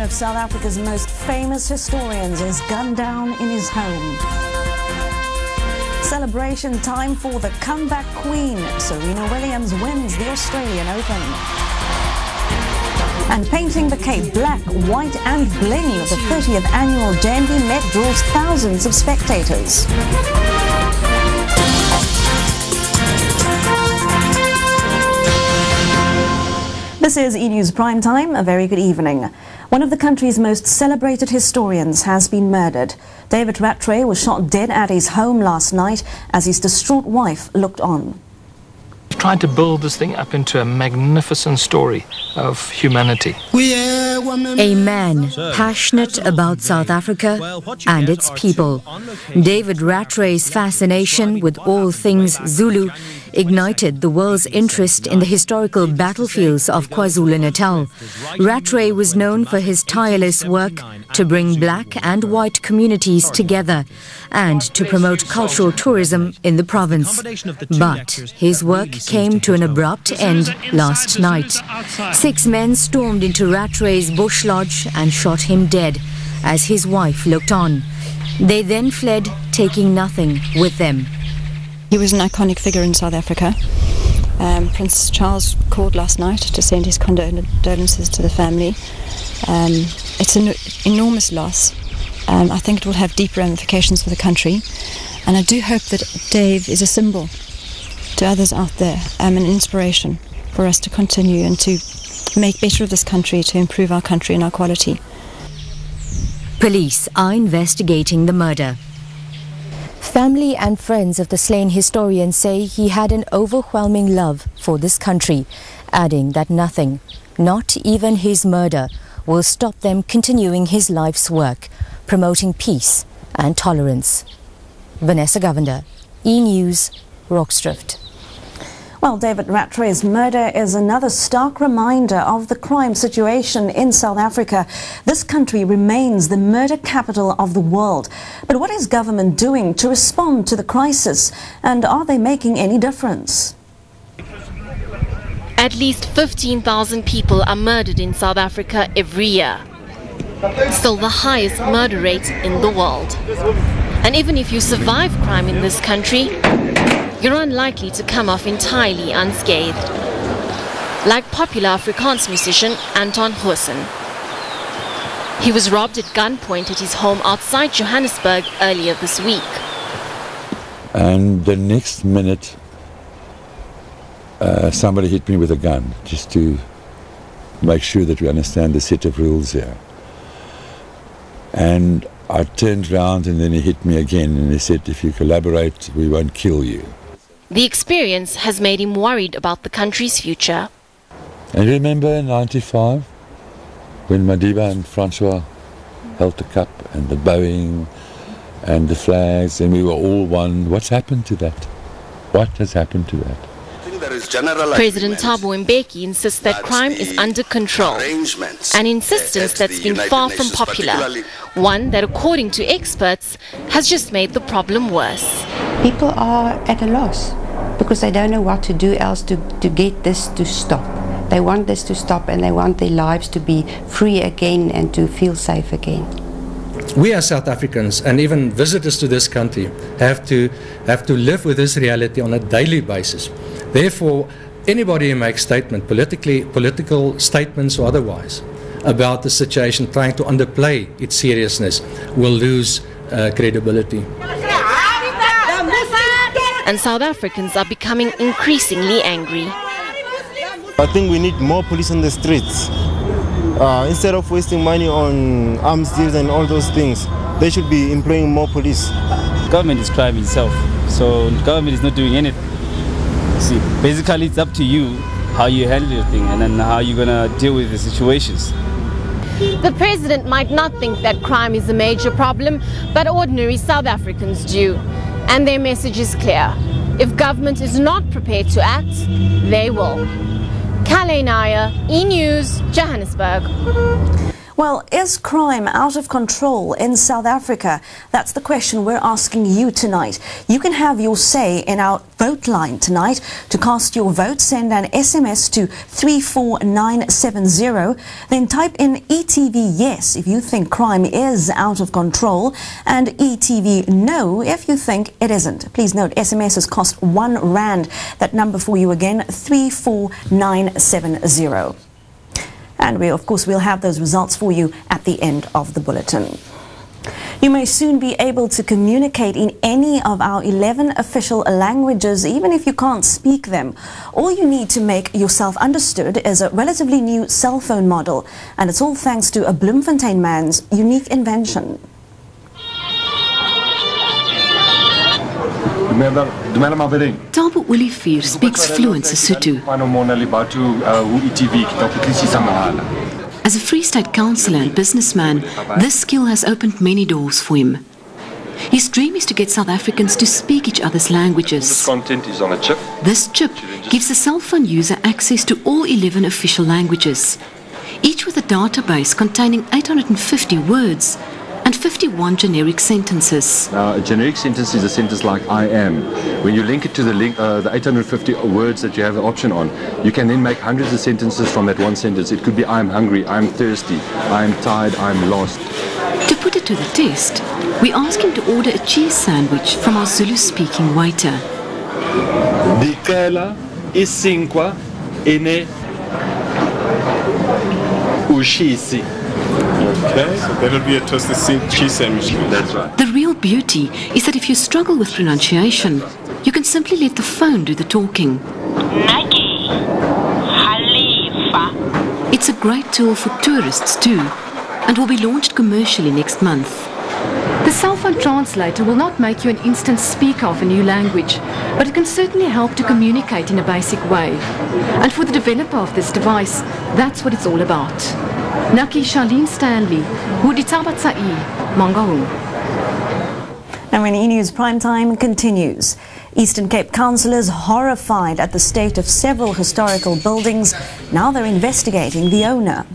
One of South Africa's most famous historians is gunned down in his home. Celebration time for the comeback queen. Serena Williams wins the Australian Open. And painting the Cape black, white and bling, the 30th annual JMB Met draws thousands of spectators. This is E-News Prime Time. A very good evening. One of the country's most celebrated historians has been murdered. David Rattray was shot dead at his home last night as his distraught wife looked on. Tried to build this thing up into a magnificent story of humanity. A man passionate about South Africa and its people. David Rattray's fascination with all things Zulu ignited the world's interest in the historical battlefields of KwaZulu-Natal. Rattray was known for his tireless work to bring black and white communities together and to promote cultural tourism in the province. But his work came to an abrupt end last night. 6 men stormed into Rattray's bush lodge and shot him dead as his wife looked on. They then fled, taking nothing with them. He was an iconic figure in South Africa. Prince Charles called last night to send his condolences to the family. It's an enormous loss. I think it will have deep ramifications for the country. And I do hope that Dave is a symbol to others out there, an inspiration for us to continue and to make better of this country, to improve our country and our quality. Police are investigating the murder. Family and friends of the slain historian say he had an overwhelming love for this country, adding that nothing, not even his murder, will stop them continuing his life's work, promoting peace and tolerance. Vanessa Govender, E-News, Rockstrift. Well, David Rattray's murder is another stark reminder of the crime situation in South Africa. This country remains the murder capital of the world. But what is government doing to respond to the crisis? And are they making any difference? At least 15,000 people are murdered in South Africa every year. Still the highest murder rate in the world. And even if you survive crime in this country, you're unlikely to come off entirely unscathed. Like popular Afrikaans musician Anton Goosen. He was robbed at gunpoint at his home outside Johannesburg earlier this week. And the next minute, somebody hit me with a gun, just to make sure that we understand the set of rules here. And I turned around and then he hit me again and he said, if you collaborate, we won't kill you. The experience has made him worried about the country's future. And remember in '95 when Madiba and Francois held the cup and the bowing and the flags and we were all one. What's happened to that? What has happened to that? President Thabo Mbeki insists that crime is under control, an insistence that's been far from popular, one that according to experts has just made the problem worse. People are at a loss because they don't know what to do else to get this to stop. They want this to stop and they want their lives to be free again and to feel safe again. We as South Africans and even visitors to this country have to live with this reality on a daily basis. Therefore, anybody who makes statement, political statements or otherwise, about the situation, trying to underplay its seriousness, will lose credibility. And South Africans are becoming increasingly angry. I think we need more police on the streets. Instead of wasting money on arms deals and all those things, they should be employing more police. Government is crime itself, so the government is not doing anything. See, basically it's up to you how you handle your thing and then how you're going to deal with the situations. The president might not think that crime is a major problem, but ordinary South Africans do. And their message is clear. If government is not prepared to act, they will. Kale Naya, E-News, Johannesburg. Well, is crime out of control in South Africa? That's the question we're asking you tonight. You can have your say in our vote line tonight. To cast your vote, send an SMS to 34970. Then type in ETV yes if you think crime is out of control, and ETV no if you think it isn't. Please note, SMSs cost R1. That number for you again, 34970. And of course, we'll have those results for you at the end of the bulletin. You may soon be able to communicate in any of our 11 official languages, even if you can't speak them. All you need to make yourself understood is a relatively new cell phone model, and it's all thanks to a Bloemfontein man's unique invention. Tabo Olivier speaks fluent Sesotho. As a Free State councillor and businessman, this skill has opened many doors for him. His dream is to get South Africans to speak each other's languages. This content is on a chip. This chip gives a cell phone user access to all 11 official languages, each with a database containing 850 words and 51 generic sentences. Now, a generic sentence is a sentence like I am. When you link it to the 850 words that you have the option on, you can then make hundreds of sentences from that one sentence. It could be I'm hungry, I'm thirsty, I'm tired, I'm lost. To put it to the test, we ask him to order a cheese sandwich from our Zulu-speaking waiter. Dicela isinkwa ene ushisi. Okay, so that'll be a toasted cheese sandwich. That's right. The real beauty is that if you struggle with pronunciation, you can simply let the phone do the talking. It's a great tool for tourists too, and will be launched commercially next month. The cell phone translator will not make you an instant speaker of a new language, but it can certainly help to communicate in a basic way. And for the developer of this device, that's what it's all about. Naki Charlene Stanley, Huditabatsai, Mangaung. Now, when E-News Primetime continues. Eastern Cape councillors horrified at the state of several historical buildings. Now they're investigating the owner.